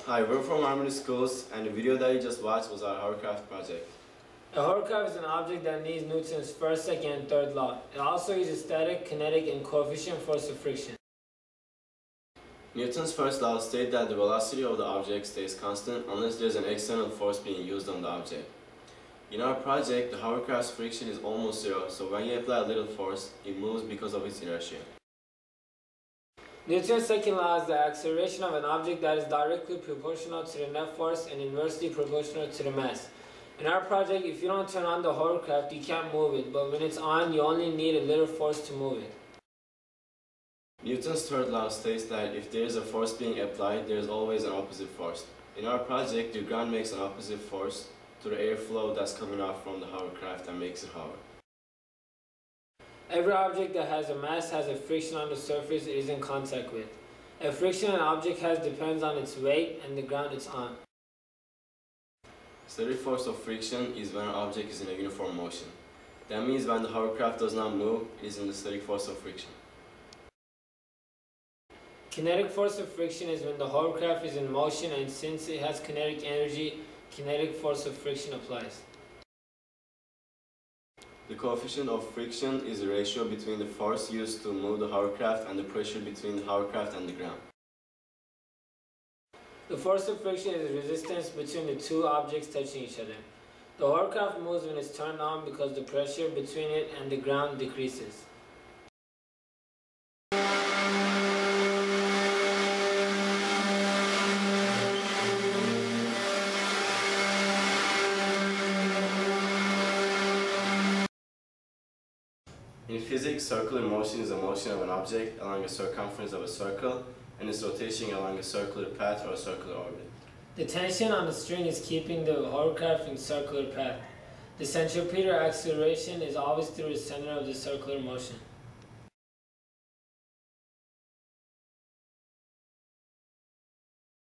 Hi, we're from Harmony Schools, and the video that you just watched was our Hovercraft project. A hovercraft is an object that needs Newton's first, second, and third law. It also uses static, kinetic, and coefficient force of friction. Newton's first law states that the velocity of the object stays constant unless there's an external force being used on the object. In our project, the hovercraft's friction is almost zero, so when you apply a little force, it moves because of its inertia. Newton's second law is the acceleration of an object that is directly proportional to the net force and inversely proportional to the mass. In our project, if you don't turn on the hovercraft, you can't move it, but when it's on, you only need a little force to move it. Newton's third law states that if there is a force being applied, there is always an opposite force. In our project, the ground makes an opposite force to the airflow that's coming off from the hovercraft and makes it hover. Every object that has a mass has a friction on the surface it is in contact with. A friction an object has depends on its weight and the ground it's on. Static force of friction is when an object is in a uniform motion. That means when the hovercraft does not move, it is in the static force of friction. Kinetic force of friction is when the hovercraft is in motion, and since it has kinetic energy, kinetic force of friction applies. The coefficient of friction is the ratio between the force used to move the hovercraft and the pressure between the hovercraft and the ground. The force of friction is the resistance between the two objects touching each other. The hovercraft moves when it's turned on because the pressure between it and the ground decreases. In physics, circular motion is a motion of an object along a circumference of a circle and its rotation along a circular path or a circular orbit. The tension on the string is keeping the hovercraft in circular path. The centripetal acceleration is always through the center of the circular motion.